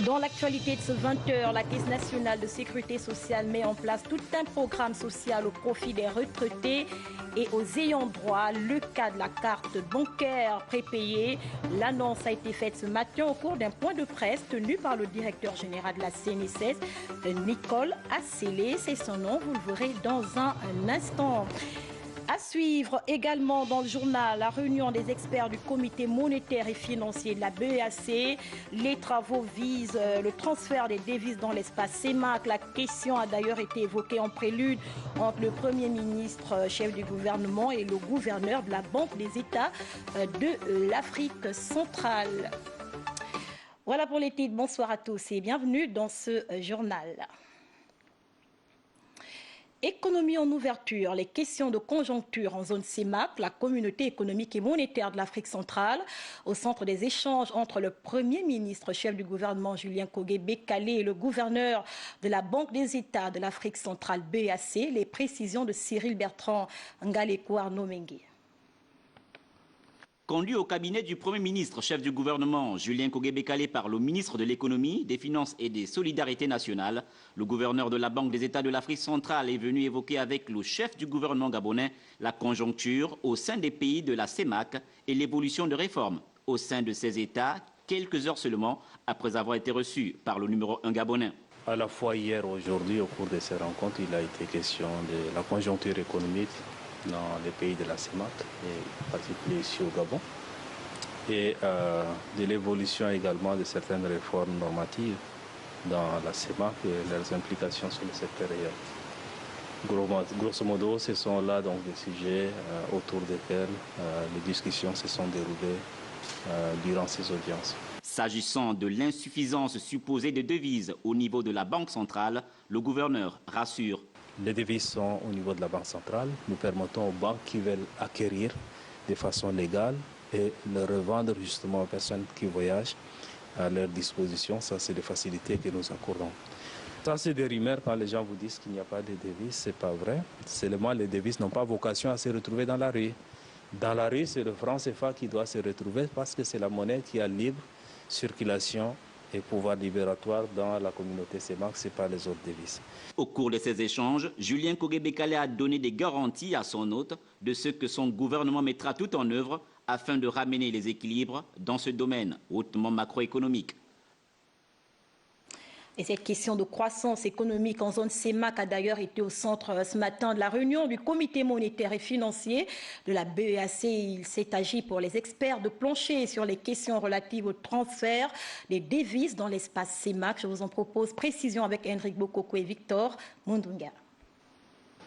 Dans l'actualité de ce 20h, la Caisse nationale de sécurité sociale met en place tout un programme social au profit des retraités et aux ayants droit. Le cas de la carte bancaire prépayée. L'annonce a été faite ce matin au cours d'un point de presse tenu par le directeur général de la CNSS, Nicole Assélé. C'est son nom, vous le verrez dans un instant. À suivre également dans le journal la réunion des experts du comité monétaire et financier de la BEAC. Les travaux visent le transfert des devises dans l'espace CEMAC. La question a d'ailleurs été évoquée en prélude entre le Premier ministre, chef du gouvernement, et le gouverneur de la Banque des États de l'Afrique centrale. Voilà pour les titres. Bonsoir à tous et bienvenue dans ce journal. Économie en ouverture, les questions de conjoncture en zone CEMAC, la communauté économique et monétaire de l'Afrique centrale, au centre des échanges entre le Premier ministre, chef du gouvernement Julien Kogué-Bekale et le gouverneur de la Banque des États de l'Afrique centrale BEAC, les précisions de Cyril Bertrand Ngaleko Arnaud Mengue. Conduit au cabinet du Premier ministre, chef du gouvernement, Julien Kogué-Bekale, par le ministre de l'Économie, des Finances et des Solidarités nationales, le gouverneur de la Banque des États de l'Afrique centrale est venu évoquer avec le chef du gouvernement gabonais la conjoncture au sein des pays de la CEMAC et l'évolution de réformes au sein de ces États, quelques heures seulement après avoir été reçu par le numéro 1 gabonais. À la fois hier et aujourd'hui, au cours de ces rencontres, il a été question de la conjoncture économique dans les pays de la CEMAC, et en particulier ici au Gabon, et de l'évolution également de certaines réformes normatives dans la CEMAC et leurs implications sur le secteur réel. Grosso modo, ce sont là donc des sujets autour desquels les discussions se sont déroulées durant ces audiences. S'agissant de l'insuffisance supposée de devises au niveau de la Banque centrale, le gouverneur rassure. Les devises sont au niveau de la Banque centrale. Nous permettons aux banques qui veulent acquérir de façon légale et le revendre justement aux personnes qui voyagent à leur disposition. Ça, c'est des facilités que nous accordons. Ça, c'est des rumeurs quand les gens vous disent qu'il n'y a pas de devises. Ce n'est pas vrai. Seulement, les devises n'ont pas vocation à se retrouver dans la rue. Dans la rue, c'est le franc CFA qui doit se retrouver parce que c'est la monnaie qui a libre circulation et pouvoir libératoire dans la communauté CEMAC, ce n'est pas les autres devises. Au cours de ces échanges, Julien Kogué-Bekale a donné des garanties à son hôte de ce que son gouvernement mettra tout en œuvre afin de ramener les équilibres dans ce domaine hautement macroéconomique. Et cette question de croissance économique en zone CEMAC a d'ailleurs été au centre ce matin de la réunion du comité monétaire et financier de la BEAC. Il s'est agi pour les experts de plancher sur les questions relatives au transfert des devises dans l'espace CEMAC. Je vous en propose précision avec Henrik Bokoko et Victor Mundunga.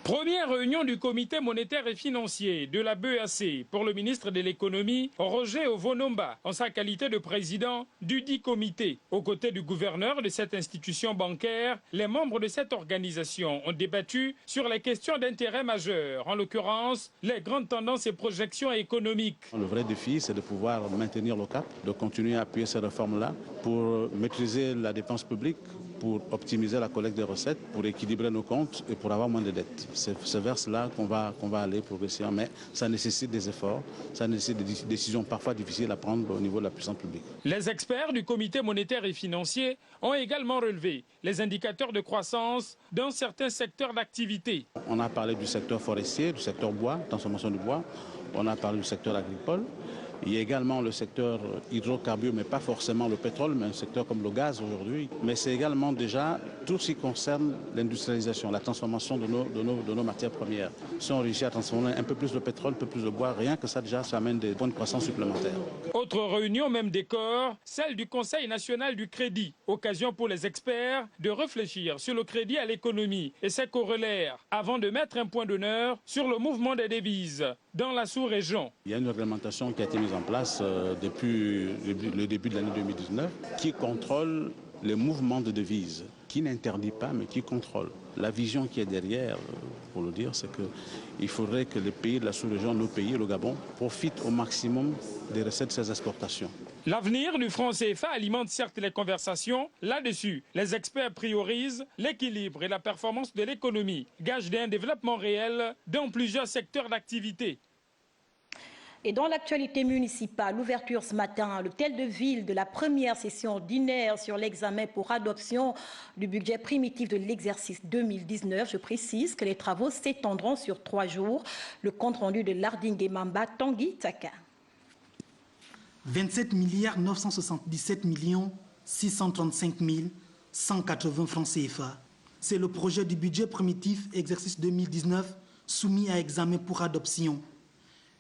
Première réunion du comité monétaire et financier de la BEAC pour le ministre de l'économie, Roger Ovonomba, en sa qualité de président du dit comité. Aux côtés du gouverneur de cette institution bancaire, les membres de cette organisation ont débattu sur les questions d'intérêt majeur, en l'occurrence les grandes tendances et projections économiques. Le vrai défi, c'est de pouvoir maintenir le cap, de continuer à appuyer ces réformes-là pour maîtriser la dépense publique, pour optimiser la collecte des recettes, pour équilibrer nos comptes et pour avoir moins de dettes. C'est vers cela qu'on va aller progressivement, mais ça nécessite des efforts, ça nécessite des décisions parfois difficiles à prendre au niveau de la puissance publique. Les experts du comité monétaire et financier ont également relevé les indicateurs de croissance dans certains secteurs d'activité. On a parlé du secteur forestier, du secteur bois, transformation du bois, on a parlé du secteur agricole. Il y a également le secteur hydrocarbures, mais pas forcément le pétrole, mais un secteur comme le gaz aujourd'hui. Mais c'est également déjà tout ce qui concerne l'industrialisation, la transformation de nos matières premières. Si on réussit à transformer un peu plus de pétrole, un peu plus de bois, rien que ça déjà, ça amène des points de croissance supplémentaires. Autre réunion, même décor, celle du Conseil national du crédit. Occasion pour les experts de réfléchir sur le crédit à l'économie et ses corollaires, avant de mettre un point d'honneur sur le mouvement des devises dans la sous-région. Il y a une réglementation qui a été mise en place depuis le début de l'année 2019 qui contrôle les mouvements de devises, qui n'interdit pas mais qui contrôle. La vision qui est derrière, pour le dire, c'est qu'il faudrait que les pays de la sous-région, nos pays, le Gabon, profitent au maximum des recettes de ces exportations. L'avenir du franc CFA alimente certes les conversations. Là-dessus, les experts priorisent l'équilibre et la performance de l'économie, gage d'un développement réel dans plusieurs secteurs d'activité. Et dans l'actualité municipale, l'ouverture ce matin à l'hôtel de ville de la première session ordinaire sur l'examen pour adoption du budget primitif de l'exercice 2019. Je précise que les travaux s'étendront sur 3 jours. Le compte rendu de Larding Mamba, Tanguy Taka. 27 977 635 180 francs CFA. C'est le projet du budget primitif exercice 2019 soumis à examen pour adoption.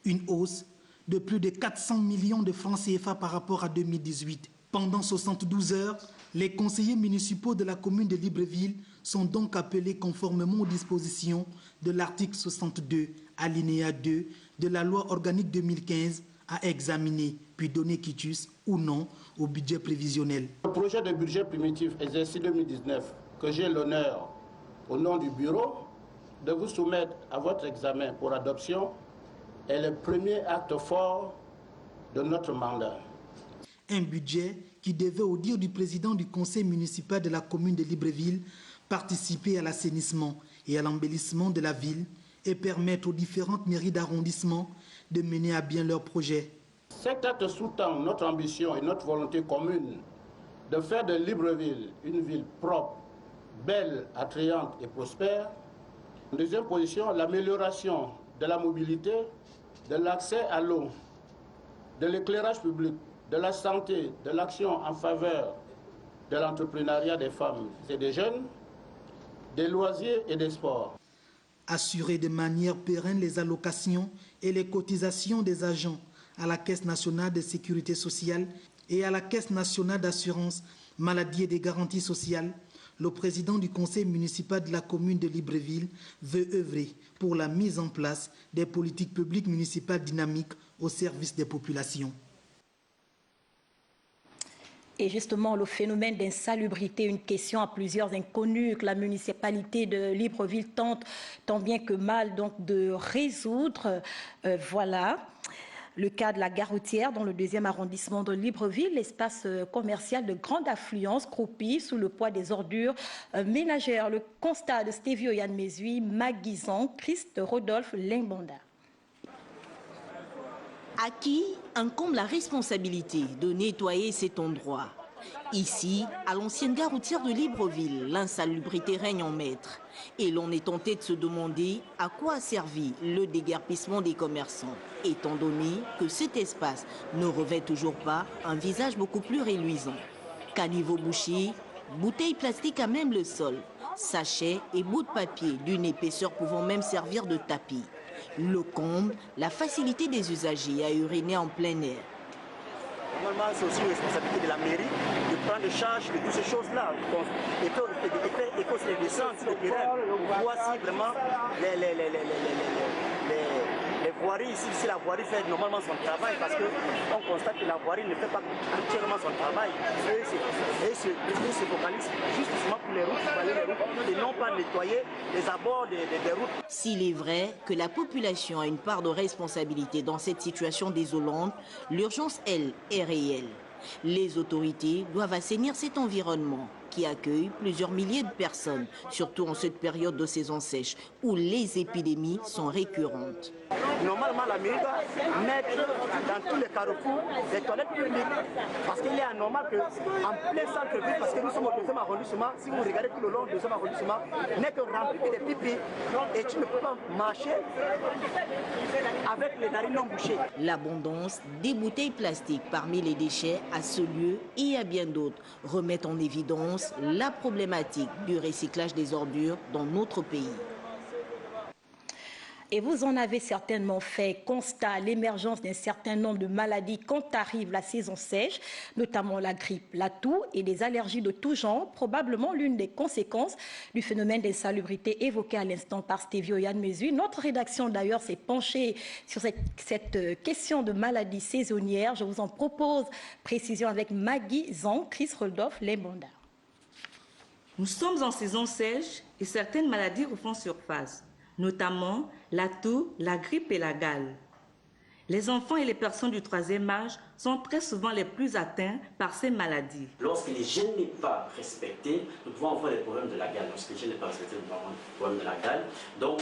Une hausse de plus de 400 millions de francs CFA par rapport à 2018. Pendant 72 heures, les conseillers municipaux de la commune de Libreville sont donc appelés conformément aux dispositions de l'article 62, alinéa 2 de la loi organique 2015 à examiner puis donner quitus ou non au budget prévisionnel. Le projet de budget primitif exercice 2019 que j'ai l'honneur, au nom du bureau, de vous soumettre à votre examen pour adoption est le premier acte fort de notre mandat. Un budget qui devait, au dire du président du conseil municipal de la commune de Libreville, participer à l'assainissement et à l'embellissement de la ville et permettre aux différentes mairies d'arrondissement de mener à bien leurs projets. Cet acte sous-tend notre ambition et notre volonté commune de faire de Libreville une ville propre, belle, attrayante et prospère. En deuxième position, l'amélioration de la mobilité, de l'accès à l'eau, de l'éclairage public, de la santé, de l'action en faveur de l'entrepreneuriat des femmes et des jeunes, des loisirs et des sports. Assurer de manière pérenne les allocations et les cotisations des agents à la Caisse nationale de sécurité sociale et à la Caisse nationale d'assurance maladie et des garanties sociales. Le président du conseil municipal de la commune de Libreville veut œuvrer pour la mise en place des politiques publiques municipales dynamiques au service des populations. Et justement, le phénomène d'insalubrité, une question à plusieurs inconnus que la municipalité de Libreville tente tant bien que mal donc de résoudre. Voilà. Le cas de la gare routière dans le 2e arrondissement de Libreville, l'espace commercial de grande affluence croupit sous le poids des ordures ménagères. Le constat de Stévio Yann Mesui, Maguizan, Christ Rodolphe Limbonda. À qui incombe la responsabilité de nettoyer cet endroit? Ici, à l'ancienne gare routière de Libreville, l'insalubrité règne en maître. Et l'on est tenté de se demander à quoi a servi le déguerpissement des commerçants, étant donné que cet espace ne revêt toujours pas un visage beaucoup plus reluisant. Caniveau bouché, bouteilles plastiques à même le sol, sachets et bouts de papier d'une épaisseur pouvant même servir de tapis. Le comble, la facilité des usagers à uriner en plein air. Normalement, c'est aussi une responsabilité de la mairie de prendre charge de toutes ces choses-là. Et que c'est descendre sur le terrain, on voit si vraiment les voiries ici, si la voirie fait normalement son travail, parce qu'on constate que la voirie ne fait pas entièrement son travail. Et se focalise justement pour les routes, balayer les routes, et non pas nettoyer les abords des routes. S'il est vrai que la population a une part de responsabilité dans cette situation désolante, l'urgence, elle, est réelle. Les autorités doivent assainir cet environnement qui accueille plusieurs milliers de personnes, surtout en cette période de saison sèche où les épidémies sont récurrentes. Normalement, la mairie doit mettre dans tous les carrefours des toilettes publiques. Parce qu'il est anormal qu'en plein centre-ville, parce que nous sommes au 2e arrondissement, si vous regardez tout le long du 2e arrondissement, n'est que rempli des pipis. Et tu ne peux pas marcher avec les narines non bouchées. L'abondance des bouteilles plastiques parmi les déchets à ce lieu et à bien d'autres remettent en évidence la problématique du recyclage des ordures dans notre pays. Et vous en avez certainement fait constat, l'émergence d'un certain nombre de maladies quand arrive la saison sèche, notamment la grippe, la toux et des allergies de tout genre, probablement l'une des conséquences du phénomène d'insalubrité évoqué à l'instant par Stévio Yann Mesui. Notre rédaction d'ailleurs s'est penchée sur cette question de maladies saisonnières. Je vous en propose précision avec Maguizan, Chris Rodolphe Limbonda. Nous sommes en saison sèche et certaines maladies refont surface, notamment la toux, la grippe et la gale. Les enfants et les personnes du troisième âge sont très souvent les plus atteints par ces maladies. Lorsque l'hygiène n'est pas respectée, nous pouvons avoir des problèmes de la gale. Lorsque l'hygiène n'est pas respectée, nous pouvons avoir des problèmes de la gale. Donc,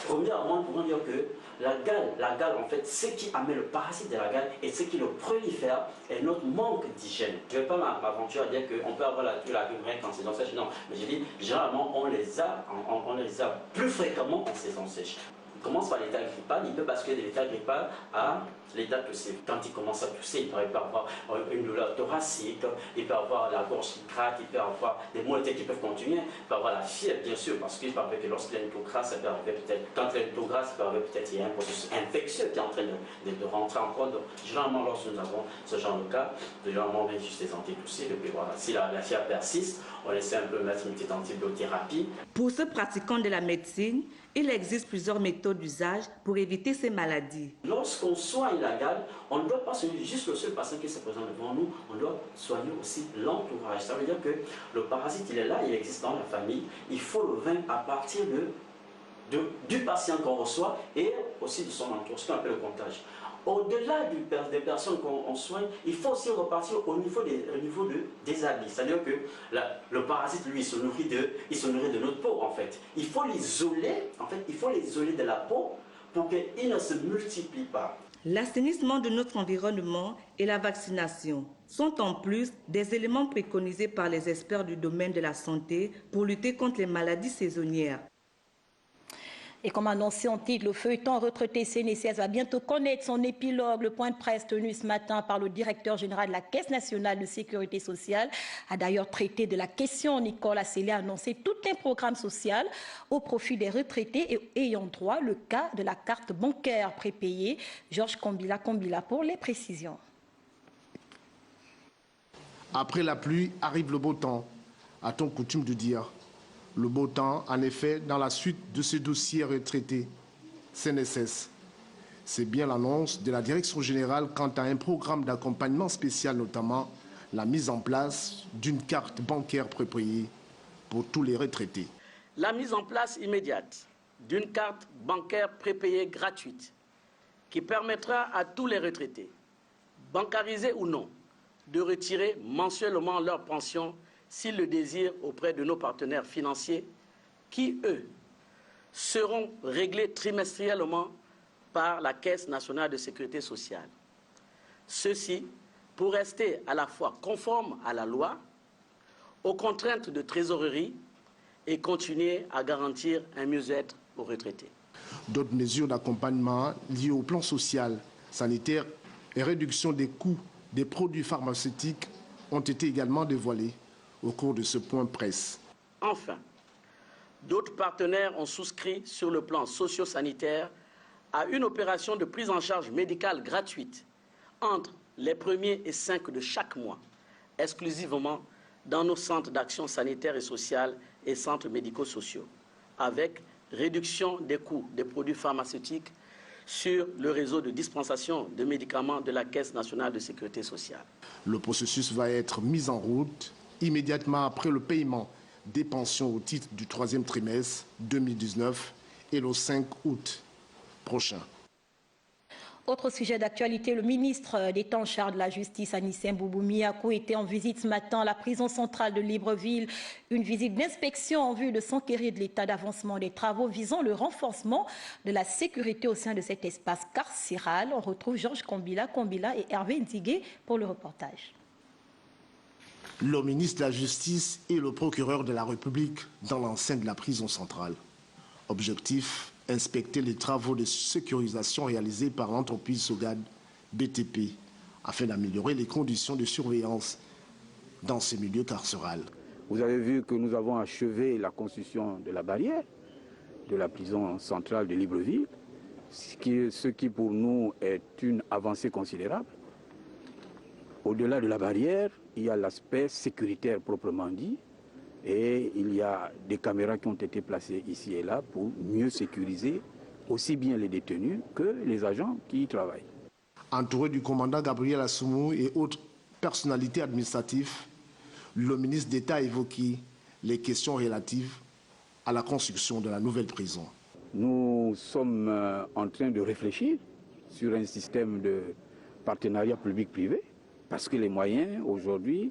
premièrement, nous pouvons dire que la gale, en fait, ce qui amène le parasite de la gale et ce qui le prolifère est notre manque d'hygiène. Je ne vais pas m'aventurer à dire qu'on peut avoir la grippe en saison sèche, non. Mais je dis, généralement, on les a plus fréquemment en saison sèche. Il commence par l'état grippal, il peut basculer de l'état grippal à l'état tossé. Quand il commence à tousser, il peut avoir une douleur thoracique, il peut avoir la gorge qui craque, il peut avoir des maux de tête qui peuvent continuer, il peut avoir la fièvre, bien sûr, parce qu'il peut arriver que lorsqu'il y a une peau grasse, ça peut arriver peut-être, quand il y a une peau grasse, ça peut arriver peut-être qu'il y a un processus infectieux qui est en train de rentrer en compte. Généralement, lorsque nous avons ce genre de cas, généralement, on vient juste des antitoussiques, et puis voilà, si la fièvre persiste, on essaie un peu de mettre une petite antibiothérapie. Pour ceux pratiquant de la médecine, il existe plusieurs méthodes d'usage pour éviter ces maladies. Lorsqu'on soigne la gale, on ne doit pas soigner juste le seul patient qui se présente devant nous, on doit soigner aussi l'entourage. Ça veut dire que le parasite, il est là, il existe dans la famille, il faut le vaincre à partir du patient qu'on reçoit et aussi de son entourage, ce qu'on appelle le contagion. Au-delà des personnes qu'on soigne, il faut aussi repartir au niveau des habits. C'est-à-dire que le parasite, lui, il se nourrit de notre peau, en fait. Il faut l'isoler, de la peau pour qu'il ne se multiplie pas. L'assainissement de notre environnement et la vaccination sont en plus des éléments préconisés par les experts du domaine de la santé pour lutter contre les maladies saisonnières. Et comme annoncé en titre, le feuilleton retraité CNSS va bientôt connaître son épilogue. Le point de presse tenu ce matin par le directeur général de la Caisse nationale de sécurité sociale a d'ailleurs traité de la question. Nicole Assélé a annoncé tout un programme social au profit des retraités et ayant droit, le cas de la carte bancaire prépayée. Georges Kombila pour les précisions. Après la pluie arrive le beau temps, a-t-on coutume de dire. Le beau temps, en effet, dans la suite de ce dossier retraité CNSS. C'est bien l'annonce de la Direction générale quant à un programme d'accompagnement spécial, notamment la mise en place d'une carte bancaire prépayée pour tous les retraités. La mise en place immédiate d'une carte bancaire prépayée gratuite qui permettra à tous les retraités, bancarisés ou non, de retirer mensuellement leur pension s'ils le désirent auprès de nos partenaires financiers qui, eux, seront réglés trimestriellement par la Caisse nationale de sécurité sociale. Ceci pour rester à la fois conforme à la loi, aux contraintes de trésorerie et continuer à garantir un mieux-être aux retraités. D'autres mesures d'accompagnement liées au plan social, sanitaire et réduction des coûts des produits pharmaceutiques ont été également dévoilées au cours de ce point presse. Enfin, d'autres partenaires ont souscrit sur le plan socio-sanitaire à une opération de prise en charge médicale gratuite entre les 1er et 5 de chaque mois, exclusivement dans nos centres d'action sanitaire et sociale et centres médico-sociaux, avec réduction des coûts des produits pharmaceutiques sur le réseau de dispensation de médicaments de la Caisse nationale de sécurité sociale. Le processus va être mis en route immédiatement après le paiement des pensions au titre du 3e trimestre 2019 et le 5 août prochain. Autre sujet d'actualité, le ministre d'État en charge de la Justice, Anissé Mboumboumi-Yakou, était en visite ce matin à la prison centrale de Libreville. Une visite d'inspection en vue de s'enquérir de l'état d'avancement des travaux visant le renforcement de la sécurité au sein de cet espace carcéral. On retrouve Georges Kombila et Hervé Ndigué pour le reportage. Le ministre de la Justice et le procureur de la République dans l'enceinte de la prison centrale. Objectif, inspecter les travaux de sécurisation réalisés par l'entreprise Sogad BTP afin d'améliorer les conditions de surveillance dans ces milieux carcérales. Vous avez vu que nous avons achevé la construction de la barrière de la prison centrale de Libreville, ce qui pour nous est une avancée considérable. Au-delà de la barrière, il y a l'aspect sécuritaire proprement dit et il y a des caméras qui ont été placées ici et là pour mieux sécuriser aussi bien les détenus que les agents qui y travaillent. Entouré du commandant Gabriel Assoumou et autres personnalités administratives, le ministre d'État a évoqué les questions relatives à la construction de la nouvelle prison. Nous sommes en train de réfléchir sur un système de partenariat public-privé, parce que les moyens aujourd'hui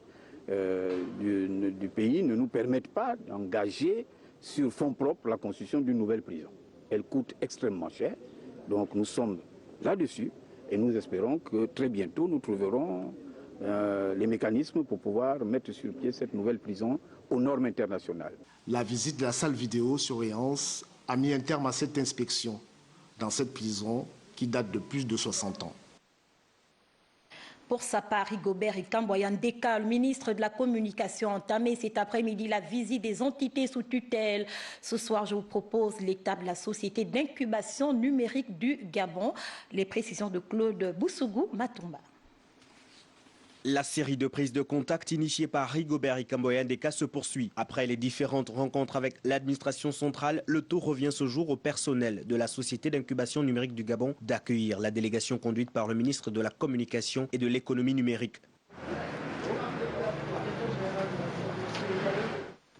du pays ne nous permettent pas d'engager sur fonds propres la construction d'une nouvelle prison. Elle coûte extrêmement cher, donc nous sommes là-dessus et nous espérons que très bientôt nous trouverons les mécanismes pour pouvoir mettre sur pied cette nouvelle prison aux normes internationales. La visite de la salle vidéosurveillance a mis un terme à cette inspection dans cette prison qui date de plus de 60 ans. Pour sa part, Rigobert Ikamboyan Deka, le ministre de la Communication, a entamé cet après-midi la visite des entités sous tutelle. Ce soir, je vous propose l'étape de la société d'incubation numérique du Gabon. Les précisions de Claude Boussougou Matumba. La série de prises de contact initiée par Rigobert Ikamboyan Deka se poursuit. Après les différentes rencontres avec l'administration centrale, le tour revient ce jour au personnel de la Société d'incubation numérique du Gabon d'accueillir la délégation conduite par le ministre de la Communication et de l'économie numérique.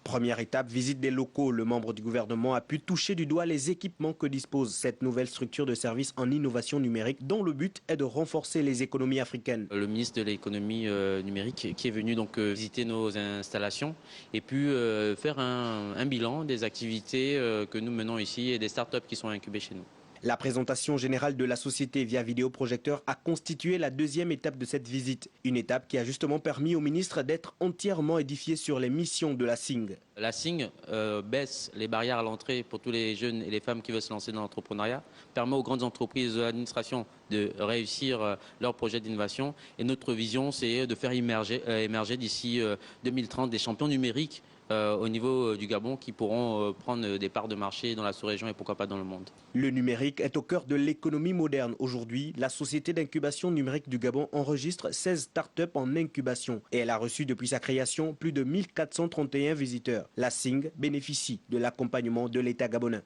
Première étape, visite des locaux. Le membre du gouvernement a pu toucher du doigt les équipements que dispose cette nouvelle structure de service en innovation numérique dont le but est de renforcer les économies africaines. Le ministre de l'économie numérique qui est venu donc visiter nos installations et puis faire un bilan des activités que nous menons ici et des startups qui sont incubées chez nous. La présentation générale de la société via vidéoprojecteur a constitué la deuxième étape de cette visite. Une étape qui a justement permis au ministre d'être entièrement édifié sur les missions de la SING. La SING baisse les barrières à l'entrée pour tous les jeunes et les femmes qui veulent se lancer dans l'entrepreneuriat, permet aux grandes entreprises de l'administration de réussir leurs projets d'innovation. Et notre vision, c'est de faire émerger d'ici 2030 des champions numériques au niveau du Gabon qui pourront prendre des parts de marché dans la sous-région et pourquoi pas dans le monde. Le numérique est au cœur de l'économie moderne. Aujourd'hui, la Société d'incubation numérique du Gabon enregistre 16 startups en incubation et elle a reçu depuis sa création plus de 1431 visiteurs. La SING bénéficie de l'accompagnement de l'État gabonais.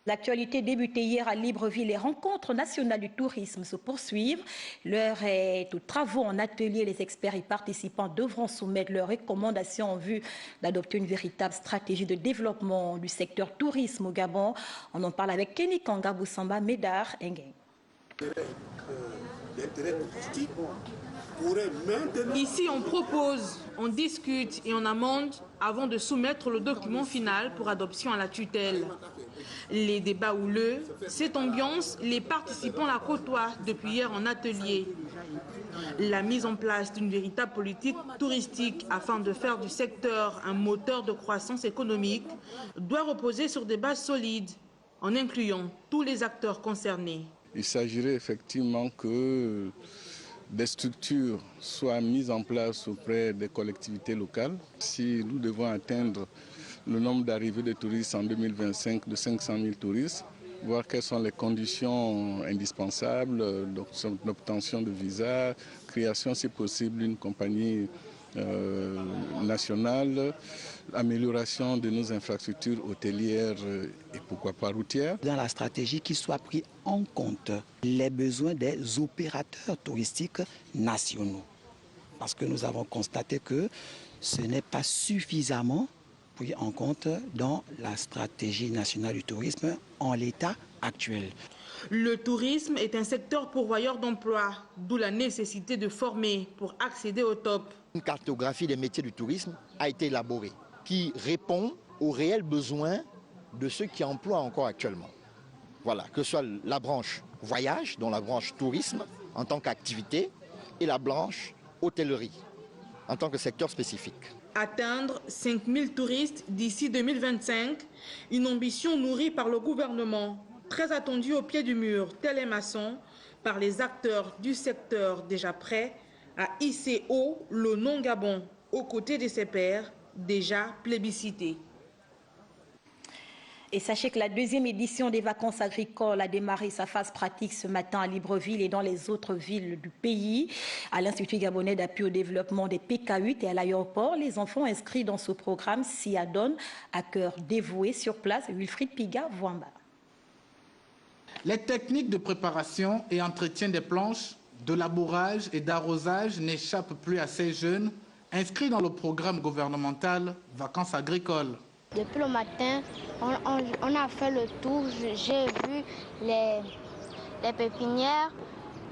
L'actualité débutée hier à Libreville, les rencontres nationales du tourisme se poursuivent. L'heure est aux travaux en atelier. Les experts et participants devront soumettre leurs recommandations en vue d'adopter une véritable stratégie de développement du secteur tourisme au Gabon. On en parle avec Kenny Kanga Boussamba Médard Nguyen. Ici, on propose, on discute et on amende avant de soumettre le document final pour adoption à la tutelle. Les débats houleux, cette ambiance, les participants la côtoient depuis hier en atelier. La mise en place d'une véritable politique touristique afin de faire du secteur un moteur de croissance économique doit reposer sur des bases solides en incluant tous les acteurs concernés. Il s'agirait effectivement que des structures soient mises en place auprès des collectivités locales. Si nous devons atteindre le nombre d'arrivées de touristes en 2025 de 500 000 touristes, voir quelles sont les conditions indispensables, donc l'obtention de visas, création si possible d'une compagnie nationale, amélioration de nos infrastructures hôtelières et pourquoi pas routières. Dans la stratégie, qu'il soit pris en compte les besoins des opérateurs touristiques nationaux. Parce que nous avons constaté que ce n'est pas suffisamment pris en compte dans la stratégie nationale du tourisme en l'état actuel. Le tourisme est un secteur pourvoyeur d'emplois, d'où la nécessité de former pour accéder au top. Une cartographie des métiers du tourisme a été élaborée qui répond aux réels besoins de ceux qui emploient encore actuellement. Voilà, que ce soit la branche voyage, dont la branche tourisme en tant qu'activité, et la branche hôtellerie en tant que secteur spécifique. Atteindre 5000 touristes d'ici 2025, une ambition nourrie par le gouvernement, très attendue au pied du mur, tel est maçon, par les acteurs du secteur déjà prêts à hisser haut le nom Gabon, aux côtés de ses pairs déjà plébiscités. Et sachez que la deuxième édition des vacances agricoles a démarré sa phase pratique ce matin à Libreville et dans les autres villes du pays. À l'Institut gabonais d'appui au développement des PK8 et à l'aéroport, les enfants inscrits dans ce programme s'y adonnent à cœur dévoué. Sur place, Wilfried Piga-Voamba. Les techniques de préparation et entretien des planches, de labourage et d'arrosage n'échappent plus à ces jeunes inscrits dans le programme gouvernemental Vacances agricoles. Depuis le matin, on a fait le tour. J'ai vu les pépinières,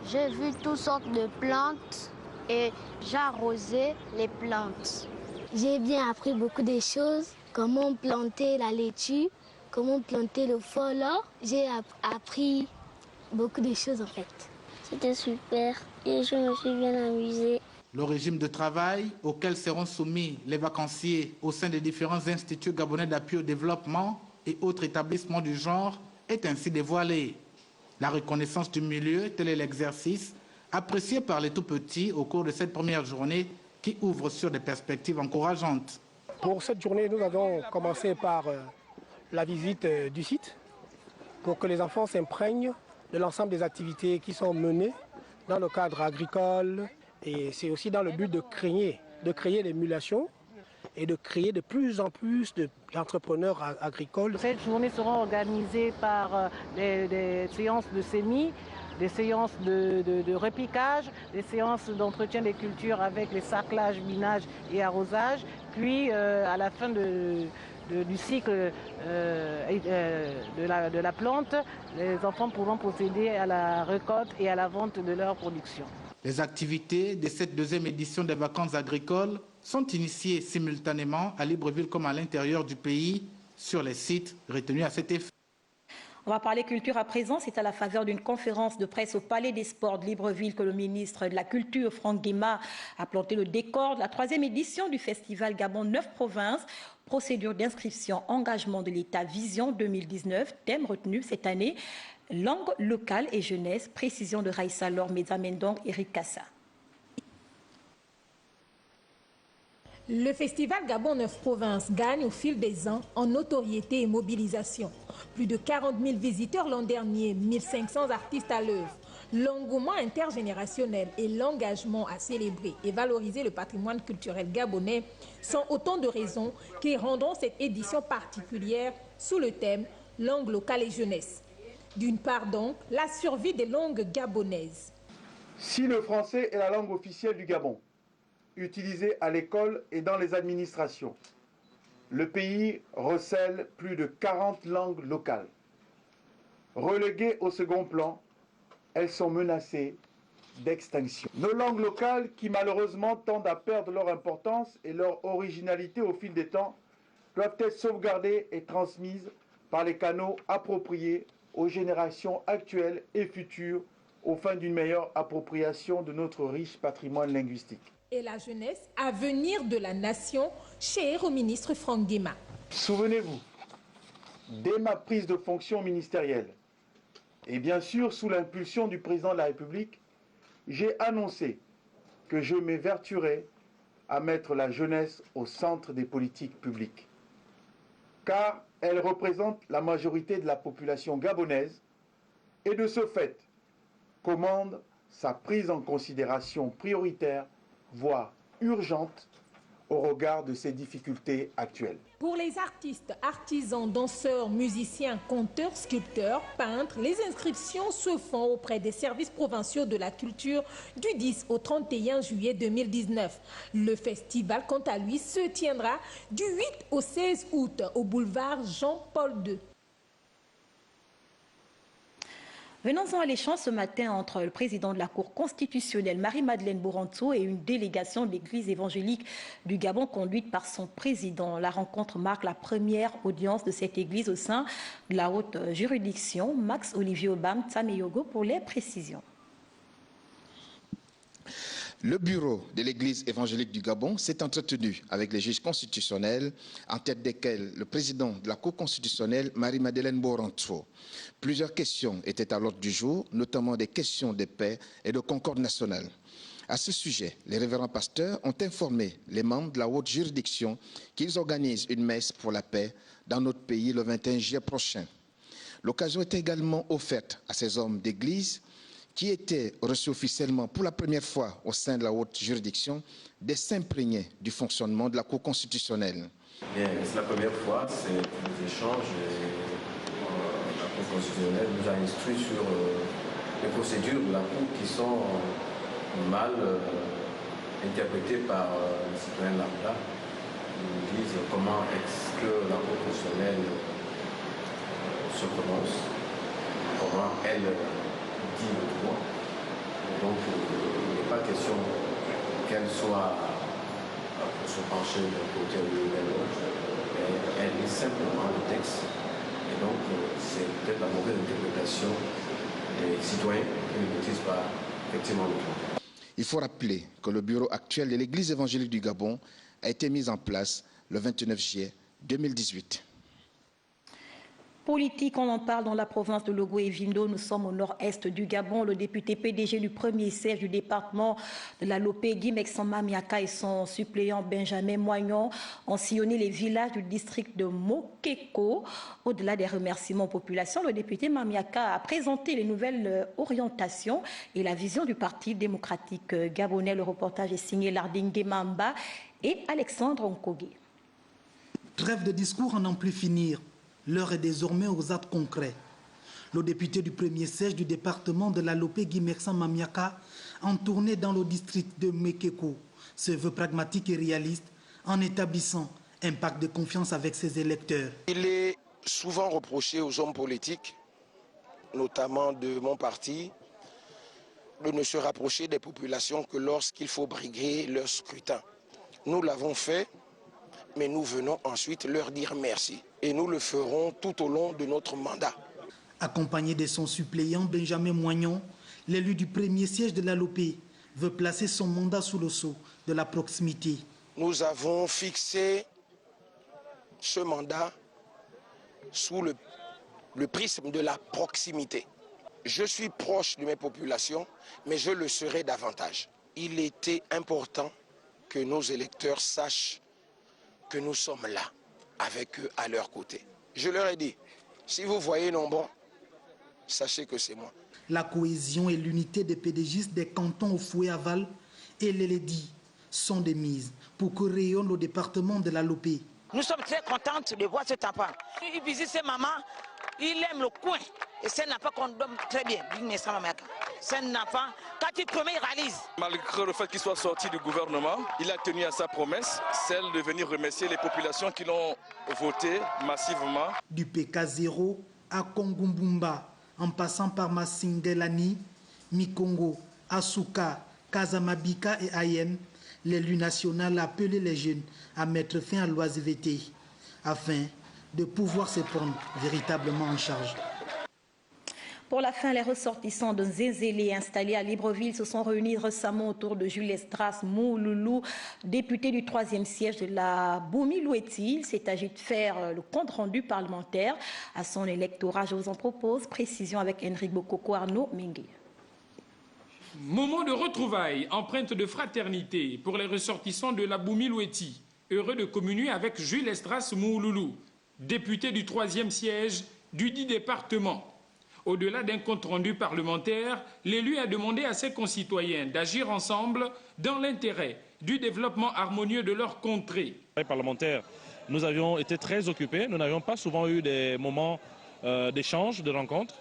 j'ai vu toutes sortes de plantes et j'ai arrosé les plantes. J'ai bien appris beaucoup de choses, comment planter la laitue, comment planter le folo. J'ai appris beaucoup de choses en fait. C'était super et je me suis bien amusée. Le régime de travail auquel seront soumis les vacanciers au sein des différents instituts gabonais d'appui au développement et autres établissements du genre est ainsi dévoilé. La reconnaissance du milieu, tel est l'exercice apprécié par les tout-petits au cours de cette première journée qui ouvre sur des perspectives encourageantes. Pour cette journée, nous avons commencé par la visite du site pour que les enfants s'imprègnent de l'ensemble des activités qui sont menées dans le cadre agricole. Et c'est aussi dans le but de créer l'émulation et de créer de plus en plus d'entrepreneurs agricoles. Cette journée sera organisée par des séances de semis, des séances de repiquage, des séances d'entretien des cultures avec les sarclages, binage et arrosage. Puis à la fin du cycle de la plante, les enfants pourront procéder à la récolte et à la vente de leur production. Les activités de cette deuxième édition des vacances agricoles sont initiées simultanément à Libreville comme à l'intérieur du pays sur les sites retenus à cet effet. On va parler culture à présent. C'est à la faveur d'une conférence de presse au Palais des Sports de Libreville que le ministre de la Culture, Franck Guéma, a planté le décor de la 3e édition du festival Gabon 9 provinces. Procédure d'inscription, engagement de l'État, vision 2019, thème retenu cette année, langue locale et jeunesse, précision de Raïssa Lor, Mezamendong, Eric Kassa. Le festival Gabon 9 provinces gagne au fil des ans en notoriété et mobilisation. Plus de 40 000 visiteurs l'an dernier, 1500 artistes à l'œuvre. L'engouement intergénérationnel et l'engagement à célébrer et valoriser le patrimoine culturel gabonais sont autant de raisons qui rendront cette édition particulière sous le thème « Langue locale et jeunesse ». D'une part donc, la survie des langues gabonaises. Si le français est la langue officielle du Gabon, utilisée à l'école et dans les administrations, le pays recèle plus de 40 langues locales. Reléguées au second plan, elles sont menacées d'extinction. Nos langues locales, qui malheureusement tendent à perdre leur importance et leur originalité au fil des temps, doivent être sauvegardées et transmises par les canaux appropriés aux générations actuelles et futures aux fins d'une meilleure appropriation de notre riche patrimoine linguistique. Et la jeunesse, avenir de la nation, chère au ministre Franck Guéma. Souvenez-vous, dès ma prise de fonction ministérielle, et bien sûr sous l'impulsion du président de la République, j'ai annoncé que je m'évertuerais à mettre la jeunesse au centre des politiques publiques. Car elle représente la majorité de la population gabonaise et de ce fait commande sa prise en considération prioritaire, voire urgente, au regard de ces difficultés actuelles. Pour les artistes, artisans, danseurs, musiciens, conteurs, sculpteurs, peintres, les inscriptions se font auprès des services provinciaux de la culture du 10 au 31 juillet 2019. Le festival, quant à lui, se tiendra du 8 au 16 août au boulevard Jean-Paul II. Venons-en à l'échange ce matin entre le président de la Cour constitutionnelle, Marie-Madeleine Boranto, et une délégation de l'Église évangélique du Gabon conduite par son président. La rencontre marque la première audience de cette église au sein de la haute juridiction. Max Olivier Obam Tsameyogo pour les précisions. Le bureau de l'Église évangélique du Gabon s'est entretenu avec les juges constitutionnels, en tête desquels le président de la Cour constitutionnelle, Marie-Madeleine Boranto. Plusieurs questions étaient à l'ordre du jour, notamment des questions de paix et de concorde nationale. À ce sujet, les révérends pasteurs ont informé les membres de la haute juridiction qu'ils organisent une messe pour la paix dans notre pays le 21 juillet prochain. L'occasion est également offerte à ces hommes d'église qui étaient reçus officiellement pour la première fois au sein de la haute juridiction, de s'imprégner du fonctionnement de la Cour constitutionnelle. C'est la première fois, c'est des échanges. La Cour constitutionnelle nous a instruit sur les procédures de la Cour qui sont mal interprétées par les citoyens lambda. Ils nous disent comment est-ce que la Cour constitutionnelle se prononce, comment elle question qu'elle soit pour se pencher d'un côté ou de l'autre. Elle lit simplement le texte. Et donc, c'est peut-être la mauvaise interprétation des citoyens qui ne maîtrisent pas effectivement le droit. Il faut rappeler que le bureau actuel de l'Église évangélique du Gabon a été mis en place le 29 juillet 2018. Politique, on en parle dans la province de Logo et Vindo. Nous sommes au nord-est du Gabon. Le député PDG du premier siège du département de la Lopé, Guy Mexamba Miaka, et son suppléant Benjamin Moignon ont sillonné les villages du district de Mokeko. Au-delà des remerciements aux populations, le député Mamiaka a présenté les nouvelles orientations et la vision du Parti démocratique gabonais. Le reportage est signé Lardingue Mamba et Alexandre Onkogue. Trêve de discours à n'en plus finir. L'heure est désormais aux actes concrets. Le député du premier siège du département de la Lopé, Guy Mexamba Miaka, en tournée dans le district de Mekeko, se veut pragmatique et réaliste en établissant un pacte de confiance avec ses électeurs. Il est souvent reproché aux hommes politiques, notamment de mon parti, de ne se rapprocher des populations que lorsqu'il faut briguer leur scrutin. Nous l'avons fait, mais nous venons ensuite leur dire merci. Et nous le ferons tout au long de notre mandat. Accompagné de son suppléant Benjamin Moignon, l'élu du premier siège de la Lopé veut placer son mandat sous le sceau de la proximité. Nous avons fixé ce mandat sous le prisme de la proximité. Je suis proche de mes populations, mais je le serai davantage. Il était important que nos électeurs sachent que nous sommes là, avec eux à leur côté. Je leur ai dit, si vous voyez nombreux, sachez que c'est moi. La cohésion et l'unité des pédégistes des cantons au Fouet-Aval et l'Eledi sont des mises pour que rayonne le département de la Lopé. Nous sommes très contentes de voir cet enfant. Il visite ses mamans, il aime le coin. Et c'est un enfant qu'on donne très bien. C'est un enfant, quand il promet, il réalise. Malgré le fait qu'il soit sorti du gouvernement, il a tenu à sa promesse, celle de venir remercier les populations qui l'ont voté massivement. Du PK0 à Kongumbumba, en passant par Masingelani, Mikongo, Asuka, Kazamabika et Ayen, l'élu national a appelé les jeunes à mettre fin à l'oisiveté afin de pouvoir se prendre véritablement en charge. Pour la fin, les ressortissants de Zézélé installés à Libreville se sont réunis récemment autour de Jules Estras Mouloulou, député du 3e siège de la Boumi-Loueti. Il s'est agi de faire le compte-rendu parlementaire à son électorat. Je vous en propose. Précision avec Henri Bokoko Arnaud Mengue. Moment de retrouvailles, empreinte de fraternité pour les ressortissants de la Boumi-Loueti. Heureux de communier avec Jules Estras Mouloulou, député du 3e siège du 10 département. Au-delà d'un compte-rendu parlementaire, l'élu a demandé à ses concitoyens d'agir ensemble dans l'intérêt du développement harmonieux de leur contrée. Les parlementaires, nous avions été très occupés, nous n'avions pas souvent eu des moments d'échange, de rencontres.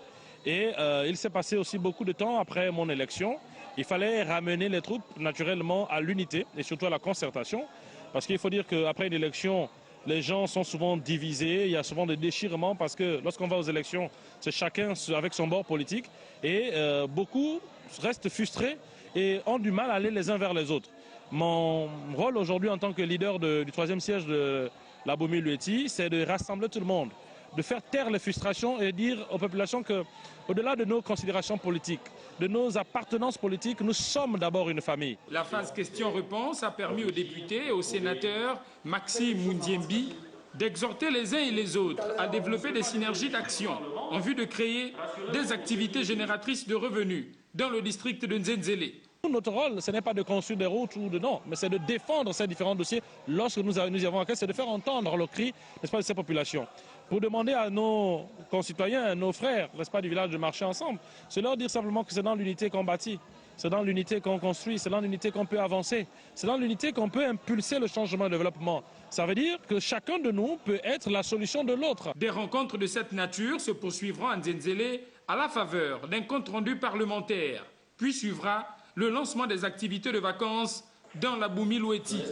Et il s'est passé aussi beaucoup de temps après mon élection. Il fallait ramener les troupes naturellement à l'unité et surtout à la concertation. Parce qu'il faut dire qu'après une élection, les gens sont souvent divisés, il y a souvent des déchirements parce que lorsqu'on va aux élections, c'est chacun avec son bord politique et beaucoup restent frustrés et ont du mal à aller les uns vers les autres. Mon rôle aujourd'hui en tant que leader du 3e siège de la Boumi-Loueti, c'est de rassembler tout le monde, de faire taire les frustrations et dire aux populations qu'au-delà de nos considérations politiques, de nos appartenances politiques, nous sommes d'abord une famille. La phase question-réponse a permis aux députés et aux sénateurs Maxime Moundiembi d'exhorter les uns et les autres à développer des synergies d'action en vue de créer des activités génératrices de revenus dans le district de Nzenzele. Notre rôle, ce n'est pas de construire des routes ou de non, mais c'est de défendre ces différents dossiers lorsque nous y avons accès, c'est de faire entendre le cri, n'est-ce pas, de ces populations. Pour demander à nos concitoyens, à nos frères, n'est-ce pas, du village de marcher ensemble, c'est leur dire simplement que c'est dans l'unité qu'on bâtit, c'est dans l'unité qu'on construit, c'est dans l'unité qu'on peut avancer, c'est dans l'unité qu'on peut impulser le changement et le développement. Ça veut dire que chacun de nous peut être la solution de l'autre. Des rencontres de cette nature se poursuivront à Nzenzele à la faveur d'un compte-rendu parlementaire, puis suivra le lancement des activités de vacances dans la Boumi-Loueti.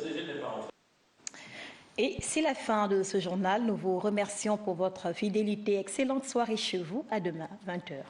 Et c'est la fin de ce journal. Nous vous remercions pour votre fidélité. Excellente soirée chez vous. À demain, 20h.